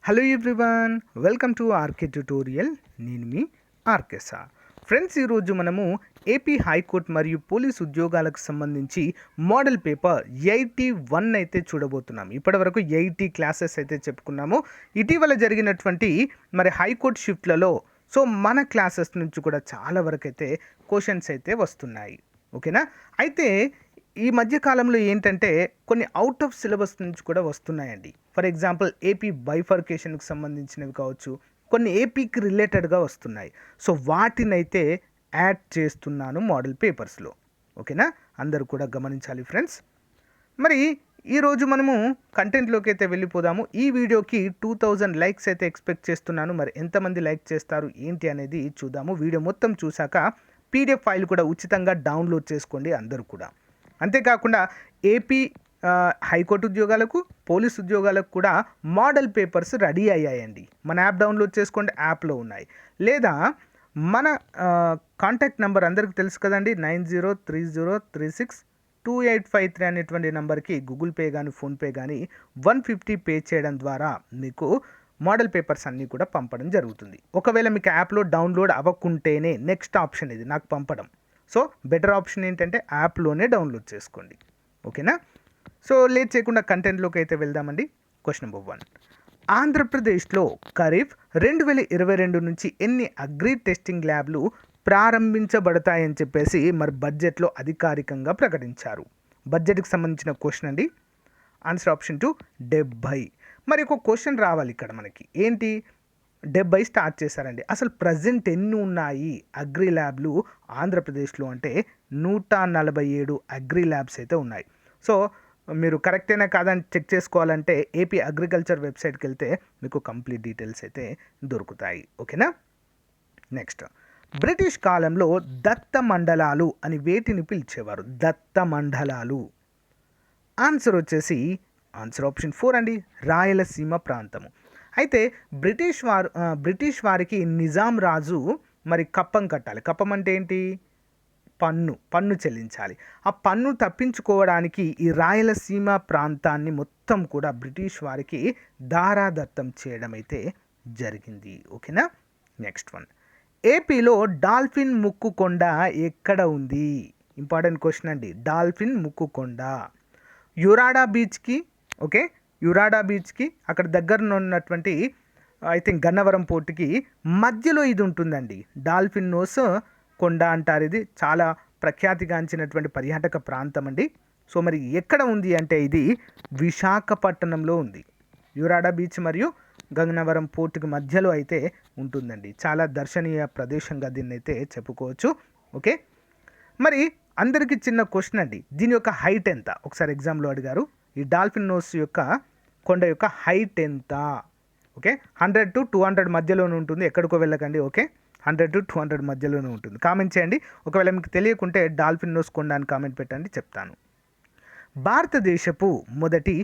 Hello everyone, welcome to RK tutorial. నేను మీ RK sir. Friends, ఈరోజు మనము ఏపీ హైకోర్టు మరియు పోలీస్ ఉద్యోగాలకు సంబంధించి మోడల్ పేపర్ 81 అయితే చూడబోతున్నాం. ఇప్పటివరకు 80 క్లాసెస్ అయితే చెప్పుకున్నాము. ఇటీవల జరిగినటువంటి హైకోర్టు షిఫ్ట్లలో మన క్లాసెస్ నుంచి కూడా చాలా వరకు అయితే క్వశ్చన్స్ అయితే వస్తున్నాయి. ఓకేనా? అయితే ఈ మధ్యకాలంలో ఏంటంటే కొన్ని అవుట్ ఆఫ్ సిలబస్ నుంచి కూడా వస్తున్నాయండి. ఫర్ ఎగ్జాంపుల్ ఏపీ బైఫర్కేషన్కి సంబంధించినవి కావచ్చు, కొన్ని ఏపీకి రిలేటెడ్గా వస్తున్నాయి. వాటినైతే యాడ్ చేస్తున్నాను మోడల్ పేపర్స్లో. ఓకేనా? అందరూ కూడా గమనించాలి ఫ్రెండ్స్. మరి ఈరోజు మనము కంటెంట్లోకి అయితే వెళ్ళిపోదాము. ఈ వీడియోకి 2000 లైక్స్ అయితే ఎక్స్పెక్ట్ చేస్తున్నాను. మరి ఎంతమంది లైక్ చేస్తారు ఏంటి అనేది చూద్దాము. వీడియో మొత్తం చూశాక పీడిఎఫ్ ఫైల్ కూడా ఉచితంగా డౌన్లోడ్ చేసుకోండి అందరూ కూడా. అంతేకాకుండా ఏపీ హైకోర్టు ఉద్యోగాలకు, పోలీస్ ఉద్యోగాలకు కూడా మోడల్ పేపర్స్ రెడీ అయ్యాయండి. మన యాప్ డౌన్లోడ్ చేసుకోండి, యాప్లో ఉన్నాయి. లేదా మన కాంటాక్ట్ నెంబర్ అందరికీ తెలుసు కదండి, 9030362853 అనేటువంటి నెంబర్కి గూగుల్ పే కానీ ఫోన్పే కానీ 150 పే చేయడం ద్వారా మీకు మోడల్ పేపర్స్ అన్నీ కూడా పంపడం జరుగుతుంది. ఒకవేళ మీకు యాప్లో డౌన్లోడ్ అవ్వకుంటేనే నెక్స్ట్ ఆప్షన్ ఇది, నాకు పంపడం. బెటర్ ఆప్షన్ ఏంటంటే యాప్లోనే డౌన్లోడ్ చేసుకోండి. ఓకేనా? లేట్ చేయకుండా కంటెంట్లోకి అయితే వెళ్దామండి. క్వశ్చన్ నెంబర్ 1, ఆంధ్రప్రదేశ్లో ఖరీఫ్ 2022 నుంచి ఎన్ని అగ్రి టెస్టింగ్ ల్యాబ్లు ప్రారంభించబడతాయని చెప్పేసి బడ్జెట్లో అధికారికంగా ప్రకటించారు. బడ్జెట్కి సంబంధించిన క్వశ్చన్ అండి. Answer option 2 70. ఒక క్వశ్చన్ రావాలి ఇక్కడ మనకి. ఏంటి? 70 స్టార్ట్ చేశారండి. అసలు ప్రజెంట్ ఎన్ని ఉన్నాయి అగ్రి ల్యాబ్లు ఆంధ్రప్రదేశ్లో అంటే 147 అగ్రి ల్యాబ్స్ అయితే ఉన్నాయి. మీరు కరెక్టేనా కాదని చెక్ చేసుకోవాలంటే ఏపీ అగ్రికల్చర్ వెబ్సైట్కి వెళ్తే మీకు కంప్లీట్ డీటెయిల్స్ అయితే దొరుకుతాయి. ఓకేనా? నెక్స్ట్, బ్రిటిష్ కాలంలో దత్త మండలాలు అని వేటిని పిలిచేవారు? దత్త మండలాలు. ఆన్సర్ వచ్చేసి ఆన్సర్ ఆప్షన్ 4 అండి, రాయలసీమ ప్రాంతము. అయితే బ్రిటిష్ వారికి నిజాం రాజు కప్పం కట్టాలి. కప్పం అంటే ఏంటి? పన్ను చెల్లించాలి. ఆ పన్ను తప్పించుకోవడానికి ఈ రాయలసీమ ప్రాంతాన్ని మొత్తం కూడా బ్రిటిష్ వారికి దారాదత్తం చేయడం అయితే జరిగింది. ఓకేనా? నెక్స్ట్ వన్, ఏపీలో డాల్ఫిన్ ముక్కు కొండ ఎక్కడ ఉంది? ఇంపార్టెంట్ క్వశ్చన్ అండి. డాల్ఫిన్ ముక్కు కొండ యురాడా బీచ్కి, ఓకే, యురాడా బీచ్కి అక్కడ దగ్గరలో ఉన్నటువంటి ఐ థింక్ గన్నవరం పోర్టుకి మధ్యలో ఇది ఉంటుందండి. డాల్ఫిన్ నోస్ కొండ అంటారు. ఇది చాలా ప్రఖ్యాతిగాంచినటువంటి పర్యాటక ప్రాంతం అండి. ఎక్కడ ఉంది అంటే ఇది విశాఖపట్నంలో ఉంది. యురాడా బీచ్ మరియు గన్నవరం పోర్టుకి మధ్యలో అయితే ఉంటుందండి. చాలా దర్శనీయ ప్రదేశంగా దీన్ని అయితే చెప్పుకోవచ్చు. ఓకే, అందరికీ చిన్న క్వశ్చన్ అండి. దీని యొక్క హైట్ ఎంత? ఒకసారి ఎగ్జామ్లో అడిగారు. ఈ డాల్ఫిన్ నోస్ యొక్క కొండ యొక్క హైట్ ఎంత? ఓకే, 100 to 200 మధ్యలోనే ఉంటుంది. ఎక్కడికో వెళ్ళకండి. ఓకే, 100 to 200 మధ్యలోనే ఉంటుంది. కామెంట్ చేయండి. ఒకవేళ మీకు తెలియకుంటే డాల్ఫిన్ నోస్ కొండ అని కామెంట్ పెట్టండి, చెప్తాను. భారతదేశపు మొదటి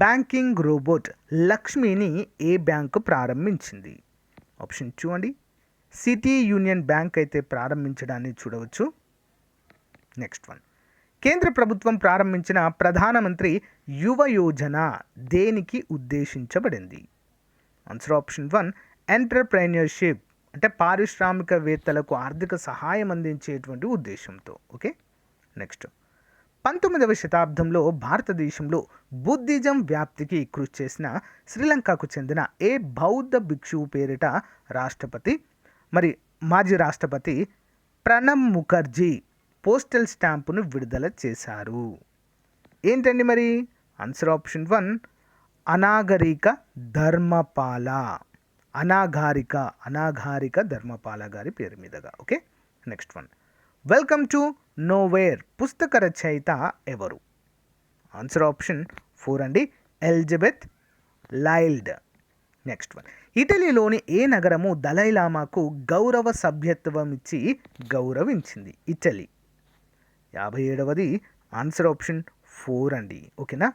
బ్యాంకింగ్ రోబోట్ లక్ష్మిని ఏ బ్యాంకు ప్రారంభించింది? ఆప్షన్ 2 అండి, సిటీ యూనియన్ బ్యాంక్ అయితే ప్రారంభించడాన్ని చూడవచ్చు. నెక్స్ట్ వన్, కేంద్ర ప్రభుత్వం ప్రారంభించిన ప్రధానమంత్రి యువ యోజన దేనికి ఉద్దేశించబడింది? ఆన్సర్ ఆప్షన్ 1 ఎంటర్ప్రెన్యూర్షిప్, అంటే పారిశ్రామికవేత్తలకు ఆర్థిక సహాయం అందించేటువంటి ఉద్దేశంతో. ఓకే, నెక్స్ట్, 19వ శతాబ్దంలో భారతదేశంలో బుద్ధిజం వ్యాప్తికి కృషి చేసిన శ్రీలంకకు చెందిన ఏ బౌద్ధ భిక్షువు పేరిట మాజీ రాష్ట్రపతి ప్రణబ్ ముఖర్జీ పోస్టల్ స్టాంపును విడుదల చేశారు? ఏంటండి ఆన్సర్ ఆప్షన్ 1 అనాగరిక ధర్మపాల, అనాగారిక ధర్మపాల గారి పేరు మీదుగా. Okay, next one, welcome to nowhere పుస్తక రచయిత ఎవరు? ఆన్సర్ ఆప్షన్ 4 అండి, ఎలిజబెత్ లైల్డ్. నెక్స్ట్ వన్, ఇటలీలోని ఏ నగరము దలైలామాకు గౌరవ సభ్యత్వం ఇచ్చి గౌరవించింది? ఇటలీ. 57వది ఆన్సర్ ఆప్షన్ 4 అండి. ఓకేనా,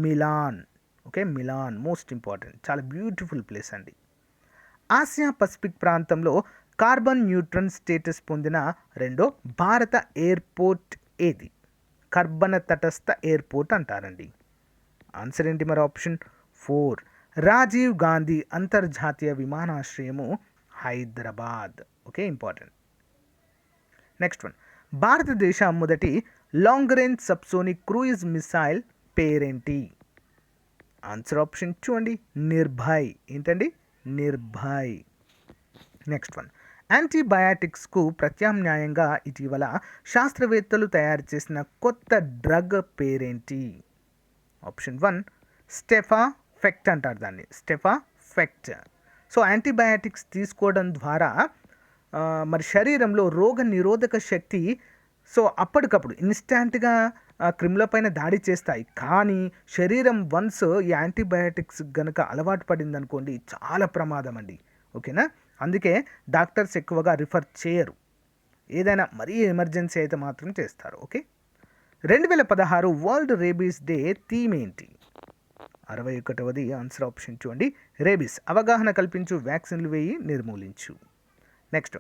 Milan. Okay, Milan most important, చాలా బ్యూటిఫుల్ ప్లేస్ అండి. ఆసియా పసిఫిక్ ప్రాంతంలో కార్బన్ న్యూట్రల్ స్టేటస్ పొందిన రెండో భారత ఎయిర్పోర్ట్ ఏది? కర్బన తటస్థ ఎయిర్పోర్ట్ అంటారండి. ఆన్సర్ ఏంటి? ఆప్షన్ 4 రాజీవ్ గాంధీ అంతర్జాతీయ విమానాశ్రయము Hyderabad. Okay, important. Next one, భారతదేశ మొదటి long range subsonic cruise missile పేరేంటి? ఆన్సర్ ఆప్షన్ 2 అండి, నిర్భయ్. ఏంటండి? నిర్భయ్. నెక్స్ట్ వన్, యాంటీబయాటిక్స్కు ప్రత్యామ్నాయంగా ఇటీవల శాస్త్రవేత్తలు తయారు చేసిన కొత్త డ్రగ్ పేరేంటి? ఆప్షన్ 1 స్టెఫాఫెక్ట్ అంటారు దాన్ని, స్టెఫాఫెక్ట్. సో యాంటీబయాటిక్స్ తీసుకోవడం ద్వారా మరి శరీరంలో రోగ నిరోధక శక్తి సో అప్పటికప్పుడు ఇన్స్టాంట్గా క్రిములపైన దాడి చేస్తాయి. కానీ శరీరం వన్స్ ఈ యాంటీబయాటిక్స్ కనుక అలవాటు పడింది అనుకోండి, చాలా ప్రమాదం అండి. ఓకేనా? అందుకే డాక్టర్స్ ఎక్కువగా రిఫర్ చేయరు, ఏదైనా మరీ ఎమర్జెన్సీ అయితే మాత్రం చేస్తారు. Okay, 2016 world rabies day theme ఏంటి? 61వది ఆన్సర్ ఆప్షన్ 2 అండి, రేబీస్. అవగాహన కల్పించు, వ్యాక్సిన్లు వేయి, నిర్మూలించు. నెక్స్ట్,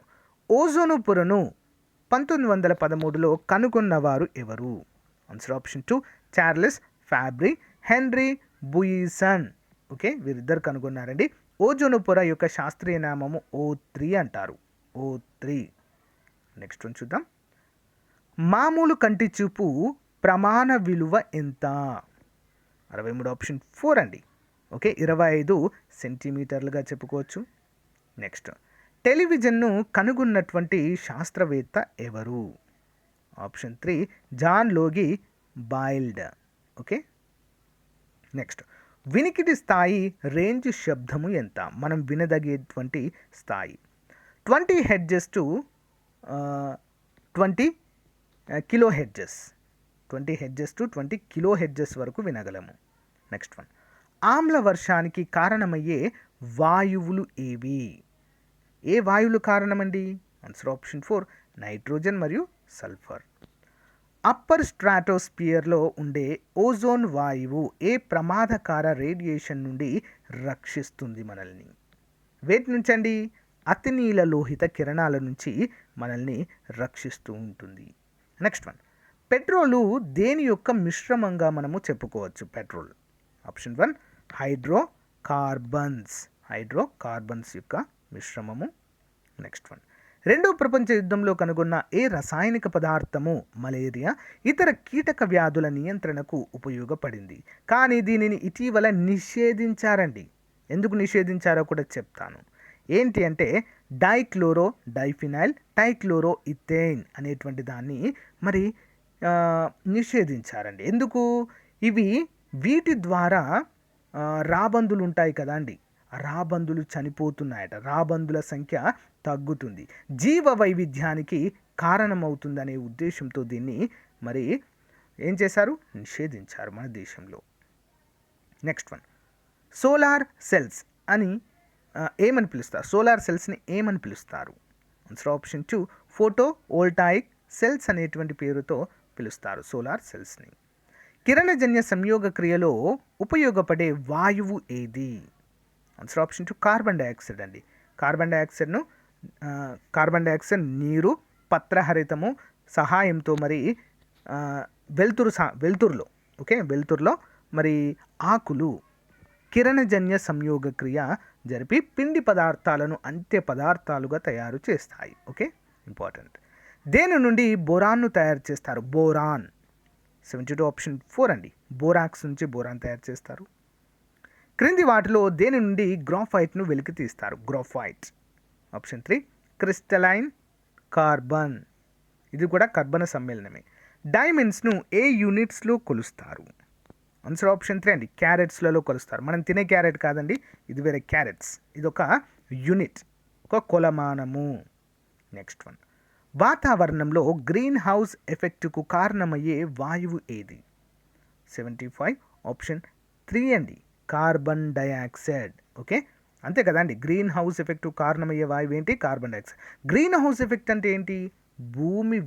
ఓజోను పొరను 1913లో కనుగొన్నవారు ఎవరు? Answer option 2 Charles Fabry, Henri Buisson. Okay, వీరిద్దరు కనుగొన్నారండి. ఓజోను పొర యొక్క శాస్త్రీయ నామము O3 అంటారు, O3. నెక్స్ట్ వన్ చూద్దాం. మామూలు కంటి చూపు ప్రమాణ విలువ ఎంత? 63 ఆప్షన్ 4 అండి. ఓకే, 25 సెంటీమీటర్లుగా చెప్పుకోవచ్చు. నెక్స్ట్, టెలివిజన్ను కనుగొన్నటువంటి శాస్త్రవేత్త ఎవరు? Option 3 John Logie Baird. Okay, next, వినికిడి స్థాయి రేంజ్ శబ్దము ఎంత? మనం వినదగేటువంటి స్థాయి 20 hertz to 20 kilohertz, 20 hertz to 20 kilohertz వరకు వినగలము. నెక్స్ట్ వన్, ఆమ్ల వర్షానికి కారణమయ్యే వాయువులు ఏవి? ఏ వాయువులు కారణమండి? ఆన్సర్ ఆప్షన్ 4 నైట్రోజన్ మరియు సల్ఫర్. అప్పర్ స్ట్రాటోస్పియర్లో ఉండే ఓజోన్ వాయువు ఏ ప్రమాదకార రేడియేషన్ నుండి రక్షిస్తుంది మనల్ని? వేటి నుంచి అండి? అతినీల లోహిత కిరణాల నుంచి మనల్ని రక్షిస్తూ ఉంటుంది. నెక్స్ట్ వన్, పెట్రోలు దేని యొక్క మిశ్రమంగా మనము చెప్పుకోవచ్చు? పెట్రోల్. ఆప్షన్ 1 హైడ్రోకార్బన్స్, హైడ్రోకార్బన్స్ యొక్క మిశ్రమము. నెక్స్ట్ వన్, రెండవ ప్రపంచ యుద్ధంలో కనుగొన్న ఏ రసాయనిక పదార్థము మలేరియా ఇతర కీటక వ్యాధుల నియంత్రణకు ఉపయోగపడింది, కానీ దీనిని ఇటీవల నిషేధించారండి. ఎందుకు నిషేధించారో కూడా చెప్తాను. ఏంటి అంటే డైక్లోరో డైఫినైల్ టైక్లోరో ఇథేన్ అనేటువంటి దాన్ని మరి నిషేధించారండి. ఎందుకు? వీటి ద్వారా రాబందులు ఉంటాయి కదా అండి, రాబందులు చనిపోతున్నాయట, రాబందుల సంఖ్య తగ్గుతుంది, జీవ వైవిధ్యానికి కారణమవుతుందనే ఉద్దేశంతో దీన్ని మరి ఏం చేశారు? నిషేధించారు మన దేశంలో. నెక్స్ట్ వన్, సోలార్ సెల్స్ అని ఏమని పిలుస్తారు? సోలార్ సెల్స్ని ఏమని పిలుస్తారు? Answer option 2 photo voltaic cells అనేటువంటి పేరుతో పిలుస్తారు సోలార్ సెల్స్ని. కిరణజన్య సంయోగ క్రియలో ఉపయోగపడే వాయువు ఏది? ఆన్సర్ ఆప్షన్ 2 కార్బన్ డైఆక్సైడ్ అండి. కార్బన్ డైఆక్సైడ్ నీరు, పత్రహరితము సహాయంతో మరి వెలుతురులో ఓకే వెలుతురులో మరి ఆకులు కిరణజన్య సంయోగ క్రియ జరిపి పిండి పదార్థాలను అంత్య పదార్థాలుగా తయారు చేస్తాయి. Okay, important. దేని నుండి బోరాన్ను తయారు చేస్తారు? బోరాన్. 72 ఆప్షన్ 4 అండి, బోరాక్స్ నుంచి బోరాన్ తయారు చేస్తారు. క్రింది వాటిలో దేని నుండి గ్రాఫైట్ను వెలికి తీస్తారు? గ్రాఫైట్. ఆప్షన్ 3 క్రిస్టలైన్ కార్బన్, ఇది కూడా కర్బన సమ్మేళనమే. డైమండ్స్ను ఏ యూనిట్స్లో కొలుస్తారు? ఆన్సర్ ఆప్షన్ 3 అండి, క్యారెట్స్లలో కొలుస్తారు. మనం తినే క్యారెట్ కాదండి, ఇది వేరే క్యారెట్స్, ఇది ఒక యూనిట్, ఒక కొలమానము. నెక్స్ట్ వన్, వాతావరణంలో గ్రీన్ హౌస్ ఎఫెక్ట్కు కారణమయ్యే వాయువు ఏది? 75 ఆప్షన్ 3 అండి, కార్బన్ డైఆక్సైడ్. ఓకే, అంతే కదండి, గ్రీన్ హౌస్ ఎఫెక్ట్ కారణమయ్యే వాయువు ఏంటి? Carbon dioxide. Greenhouse effect అంటే ఏంటి? భూమి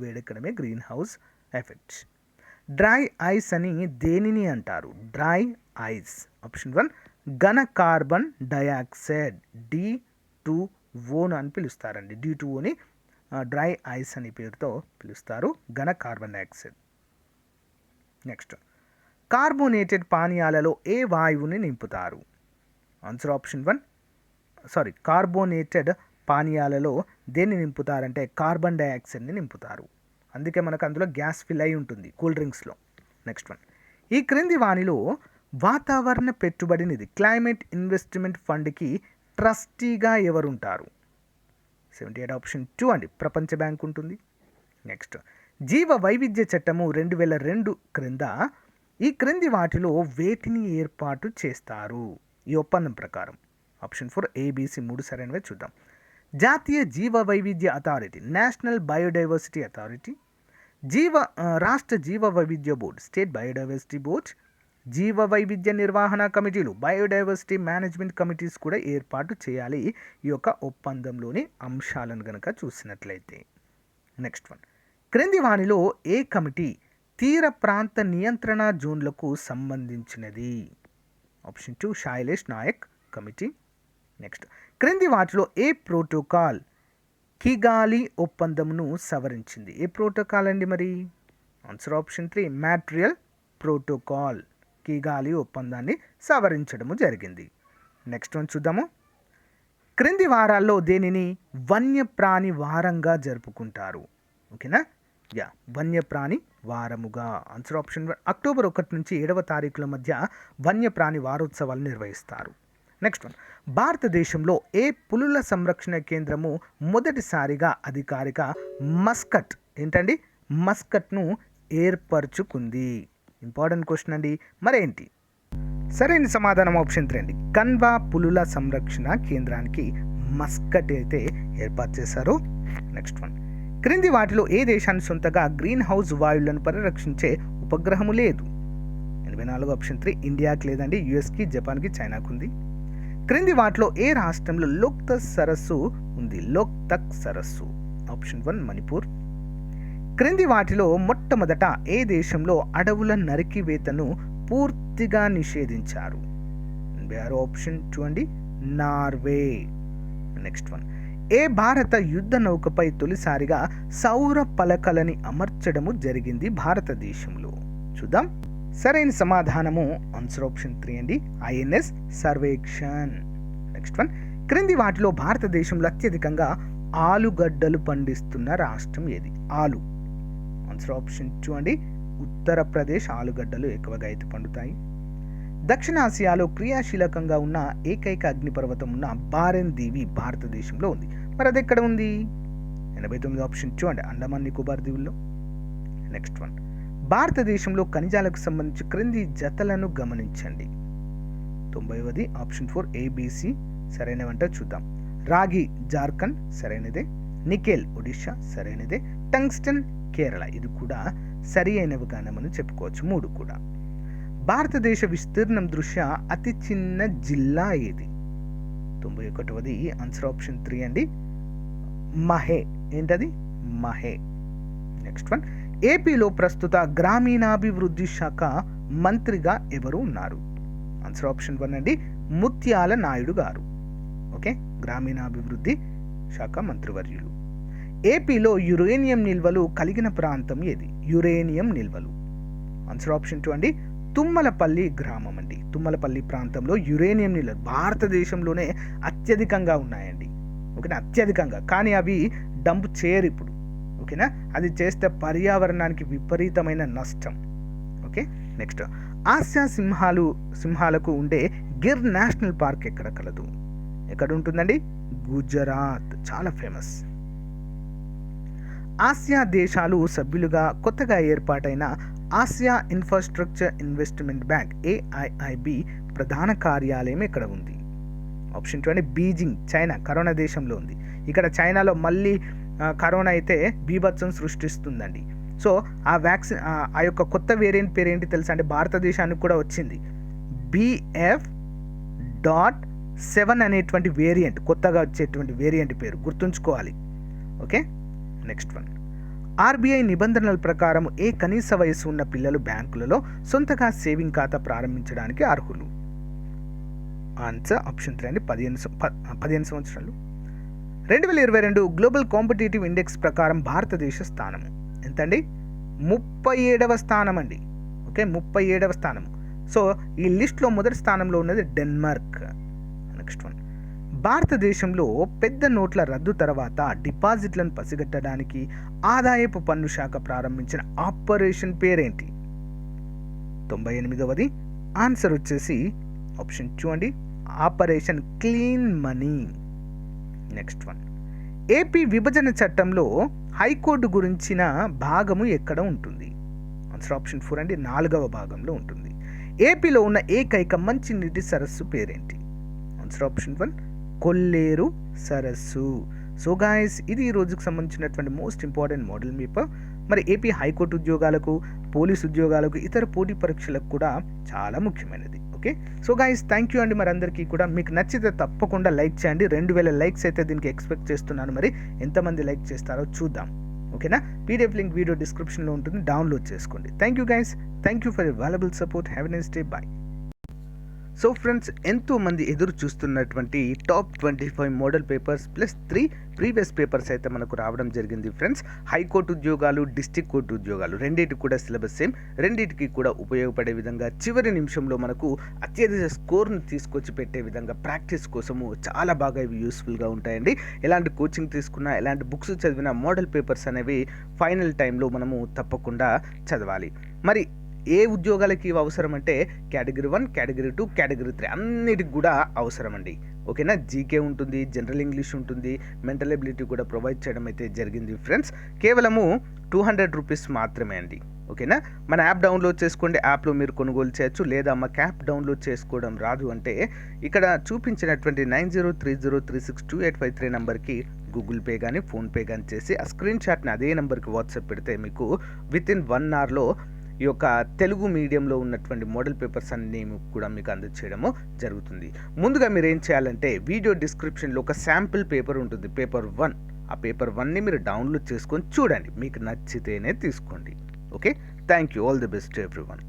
వేడెక్కడమే greenhouse effect. Dry ice అని దేనిని అంటారు? Dry ice. ఆప్షన్ 1 ఘన కార్బన్ డైఆక్సైడ్, D2O అని పిలుస్తారండి. D2Oని డ్రై ఐస్ అని పేరుతో పిలుస్తారు, ఘన కార్బన్ డైఆక్సైడ్. నెక్స్ట్, కార్బోనేటెడ్ పానీయాలలో ఏ వాయువుని నింపుతారు? ఆన్సర్ ఆప్షన్ 1 కార్బోనేటెడ్ పానీయాలలో దేన్ని నింపుతారంటే కార్బన్ డైఆక్సైడ్ని నింపుతారు. అందుకే మనకు అందులో గ్యాస్ ఫిల్ అయి ఉంటుంది కూల్ డ్రింక్స్లో. నెక్స్ట్ వన్, ఈ క్రింది వానిలో వాతావరణ పెట్టుబడి నిధి క్లైమేట్ ఇన్వెస్ట్మెంట్ ఫండ్కి ట్రస్టీగా ఎవరుంటారు? 78 ఆప్షన్ 2 అండి, ప్రపంచ బ్యాంక్ ఉంటుంది. నెక్స్ట్, జీవ వైవిధ్య చట్టము 2002 క్రింద ఈ క్రింది వాటిలో వేటిని ఏర్పాటు చేస్తారు ఈ ఒప్పందం ప్రకారం? ఆప్షన్ 4 ఏబిసి 3 సరైనవే. చూద్దాం. జాతీయ జీవ వైవిధ్య అథారిటీ, నేషనల్ బయోడైవర్సిటీ అథారిటీ, రాష్ట్ర జీవ వైవిధ్య బోర్డు, స్టేట్ బయోడైవర్సిటీ బోర్డ్, జీవ వైవిధ్య నిర్వహణ కమిటీలు, బయోడైవర్సిటీ మేనేజ్మెంట్ కమిటీస్ కూడా ఏర్పాటు చేయాలి ఈ యొక్క ఒప్పందంలోని అంశాలను కనుక చూసినట్లయితే. నెక్స్ట్ వన్, క్రింది వానిలో ఏ కమిటీ తీర ప్రాంత నియంత్రణ జోన్లకు సంబంధించినది? Option 2 Shailesh Nayak committee. Next, క్రింది వాటిలో ఏ ప్రోటోకాల్ కిగాలి ఒప్పందంను సవరించింది? ఏ ప్రోటోకాల్ అండి మరి? ఆన్సర్ ఆప్షన్ 3 మ్యాట్రియల్ ప్రోటోకాల్ కిగాలి ఒప్పందాన్ని సవరించడము జరిగింది. నెక్స్ట్ వన్ చూద్దాము. క్రింది వారాల్లో దేనిని వన్యప్రాణి వారంగా జరుపుకుంటారు? ఓకేనా, వన్యప్రాణి వారముగా. ఆన్సర్ ఆప్షన్ 1 అక్టోబర్ 1 నుంచి 7వ తారీఖుల మధ్య వన్యప్రాణి వారోత్సవాలు నిర్వహిస్తారు. నెక్స్ట్ వన్, భారతదేశంలో ఏ పులుల సంరక్షణ కేంద్రము మొదటిసారిగా అధికారిక మస్కట్ను ఏర్పరచుకుంది? ఇంపార్టెంట్ క్వశ్చన్ అండి. మరేంటి? సరైన సమాధానం ఆప్షన్ 3 అండి, కన్వా పులుల సంరక్షణ కేంద్రానికి మస్కట్ అయితే ఏర్పాటు చేశారు. నెక్స్ట్ వన్, క్రింది వాటిలో ఏ దేశాన్ని సొంతగా గ్రీన్ హౌస్ వాయువులను పరిరక్షించే ఉపగ్రహము లేదు? 84 ఆప్షన్ 3 ఇండియాకి లేదండి, యుఎస్కి, జపాన్కి, చైనాకు ఉంది. క్రింది వాటిలో ఏ రాష్ట్రంలో లోక్తక్ సరస్సు ఉంది? లోక్తక్ సరస్సు. ఆప్షన్ 1 మణిపూర్. క్రింది వాటిలో మొట్టమొదట ఏ దేశంలో అడవుల నరికివేతను పూర్తిగా నిషేధించారు? 86 ఆప్షన్ 2 అండి, నార్వే. నెక్స్ట్ వన్, ఏ భారత యుద్ధ నౌకపై తొలిసారిగా సౌర పలకలని అమర్చడము జరిగింది భారతదేశంలో? చూద్దాం. సరైన సమాధానము ఆన్సర్ ఆప్షన్ 3 అండి, ఐఎన్ఎస్ సర్వేక్షణ్. నెక్స్ట్ వన్, క్రింది వాటిలో భారతదేశంలో అత్యధికంగా ఆలుగడ్డలు పండిస్తున్న రాష్ట్రం ఏది? ఆన్సర్ ఆప్షన్ 2 అండి, ఉత్తరప్రదేశ్ ఆలుగడ్డలు ఎక్కువగా అయితే పండుతాయి. దక్షిణాసియాలో క్రియాశీలకంగా ఉన్న ఏకైక అగ్నిపర్వతం ఉన్న బారెన్ దీవి భారతదేశంలో ఉంది. మరి అది ఎక్కడ ఉంది? 89 ఆప్షన్ 2 అండి, అండమాన్ నికోబార్ దీవుల్లో. నెక్స్ట్ వన్, భారతదేశంలో ఖనిజాలకు సంబంధించి క్రింది జతలను గమనించండి. 90ది ఆప్షన్ 4 ఏబిసి సరైనవంట. చూద్దాం. రాగి జార్ఖండ్ సరైనదే, నికెల్ ఒడిషా సరైనదే, టంగ్స్టన్ కేరళ ఇది కూడా సరి అయినవిగానే మనం చెప్పుకోవచ్చు 3 కూడా. భారతదేశ విస్తీర్ణం దృష్ట్యా అతి చిన్న జిల్లా ఏది? 91ది ఆన్సర్ ఆప్షన్ 3 అండి, మహే. ఏంటది? మహే. నెక్స్ట్ వన్, ఏపీలో ప్రస్తుత గ్రామీణాభివృద్ధి శాఖ మంత్రిగా ఎవరు ఉన్నారు? ఆన్సర్ ఆప్షన్ 1 అండి, ముత్యాల నాయుడు గారు. ఓకే, గ్రామీణాభివృద్ధి శాఖ మంత్రివర్యులు. ఏపీలో యురేనియం నిల్వలు కలిగిన ప్రాంతం ఏది? యురేనియం నిల్వలు. ఆన్సర్ ఆప్షన్ 2 అండి, తుమ్మలపల్లి గ్రామం అండి. తుమ్మలపల్లి ప్రాంతంలో యురేనియం నిల్వలు భారతదేశంలోనే అత్యధికంగా ఉన్నాయండి. ఓకేనా, అత్యధికంగా. కానీ అవి డంప్ చేయరు ఇప్పుడు. ఓకేనా, అది చేస్తే పర్యావరణానికి విపరీతమైన నష్టం. ఓకే. నెక్స్ట్, ఆసియా సింహాలకు ఉండే గిర్ నేషనల్ పార్క్ ఎక్కడ కలదు? ఎక్కడ ఉంటుందండి? గుజరాత్. చాలా ఫేమస్. ఆసియా దేశాలు సభ్యులుగా కొత్తగా ఏర్పాటైన Asia infrastructure investment bank AIIB ప్రధాన కార్యాలయం ఎక్కడ ఉంది? ఆప్షన్ 2 బీజింగ్, చైనా, కరోనా దేశంలో ఉంది. ఇక్కడ చైనాలో మళ్ళీ కరోనా అయితే బీభత్సం సృష్టిస్తుందండి. సో ఆ వ్యాక్సిన్ ఆ యొక్క కొత్త వేరియంట్ పేరు ఏంటి తెలుసా అంటే భారతదేశానికి కూడా వచ్చింది. BF.7 అనేటువంటి వేరియంట్, కొత్తగా వచ్చేటువంటి వేరియంట్ పేరు గుర్తుంచుకోవాలి. ఓకే. నెక్స్ట్ వన్, ఆర్బీఐ నిబంధనల ప్రకారం ఏ కనీస వయసు ఉన్న పిల్లలు బ్యాంకులలో సొంతగా సేవింగ్ ఖాతా ప్రారంభించడానికి అర్హులు? ఆన్సర్ ఆప్షన్ 3 అండి, 15 సంవత్సరాలు. 2022 గ్లోబల్ కాంపిటేటివ్ ఇండెక్స్ ప్రకారం భారతదేశ స్థానము ఎంతండి? 37వ స్థానం అండి. ఓకే, ఓకే, 37వ స్థానం. సో ఈ లిస్ట్లో మొదటి స్థానంలో ఉన్నది డెన్మార్క్. నెక్స్ట్ వన్, భారతదేశంలో పెద్ద నోట్ల రద్దు తర్వాత డిపాజిట్లను పసిగట్టడానికి ఆదాయపు పన్ను శాఖ ప్రారంభించిన ఆపరేషన్ పేరేంటి? 98వది ఆన్సర్ వచ్చేసి ఆప్షన్ 2 అండి, operation clean money. Next one, AP విభజన చట్టంలో హైకోర్టు గురించిన భాగము ఎక్కడ ఉంటుంది? ఆన్సర్ ఆప్షన్ 4 అండి, 4వ భాగంలో ఉంటుంది. ఏపీలో ఉన్న ఏకైక మంచినీటి సరస్సు పేరేంటి? ఆన్సర్ ఆప్షన్ 1, కొల్లేరు సరస్సు. సో గాయస్, ఇది ఈ రోజుకు సంబంధించినటువంటి మోస్ట్ ఇంపార్టెంట్ మోడల్ పేపర్. మరి ఏపీ హైకోర్టు ఉద్యోగాలకు, పోలీస్ ఉద్యోగాలకు, ఇతర పోటీ పరీక్షలకు కూడా చాలా ముఖ్యమైనది. Okay, so guys thank you అండి. మరి అందరికీ కూడా మీకు నచ్చితే తప్పకుండా లైక్ చేయండి. 2000 లైక్స్ అయితే దీనికి ఎక్స్పెక్ట్ చేస్తున్నాను. మరి ఎంతమంది లైక్ చేస్తారో చూద్దాం. ఓకేనా, పీడిఎఫ్ లింక్ వీడియో డిస్క్రిప్షన్లో ఉంటుంది, డౌన్లోడ్ చేసుకోండి. Thank you guys, thank you for your valuable support. Have a nice day, bye. So friends, ఎంతోమంది ఎదురు చూస్తున్నటువంటి top 25 model papers plus 3 previous papers అయితే మనకు రావడం జరిగింది ఫ్రెండ్స్. హైకోర్టు ఉద్యోగాలు, డిస్ట్రిక్ట్ కోర్టు ఉద్యోగాలు రెండింటికి కూడా సిలబస్ సేమ్, రెండింటికి కూడా ఉపయోగపడే విధంగా చివరి నిమిషంలో మనకు అత్యధిక స్కోర్ను తీసుకొచ్చి పెట్టే విధంగా ప్రాక్టీస్ కోసము చాలా బాగా ఇవి యూస్ఫుల్గా ఉంటాయండి. ఎలాంటి కోచింగ్ తీసుకున్నా, ఎలాంటి బుక్స్ చదివినా మోడల్ పేపర్స్ అనేవి ఫైనల్ టైంలో మనము తప్పకుండా చదవాలి. మరి ఏ ఉద్యోగాలకి ఇవి అవసరం అంటే కేటగిరీ 1, కేటగిరీ 2, కేటగిరీ 3 అన్నిటికి కూడా అవసరం అండి. ఓకేనా, జీకే ఉంటుంది, జనరల్ ఇంగ్లీష్ ఉంటుంది, మెంటల్ ఎబిలిటీ కూడా ప్రొవైడ్ చేయడం అయితే జరిగింది ఫ్రెండ్స్. కేవలము 200 రూపీస్ మాత్రమే అండి. ఓకేనా, మన యాప్ డౌన్లోడ్ చేసుకోండి, యాప్లో మీరు కొనుగోలు చేయొచ్చు. లేదా మాకు యాప్ డౌన్లోడ్ చేసుకోవడం రాదు అంటే ఇక్కడ చూపించినటువంటి 9030362853 నెంబర్కి గూగుల్ పే కానీ, ఫోన్పే కానీ చేసి ఆ స్క్రీన్ షాట్ని అదే నెంబర్కి వాట్సాప్ పెడితే మీకు వితిన్ 1 అవర్లో ఈ యొక్క తెలుగు మీడియంలో ఉన్నటువంటి మోడల్ పేపర్స్ అన్నీ కూడా మీకు అందజేయడము జరుగుతుంది. ముందుగా మీరు ఏం చేయాలంటే వీడియో డిస్క్రిప్షన్లో ఒక శాంపిల్ పేపర్ ఉంటుంది, పేపర్ 1. ఆ పేపర్ 1ని మీరు డౌన్లోడ్ చేసుకొని చూడండి, మీకు నచ్చితేనే తీసుకోండి. Okay, thank you, all the best everyone.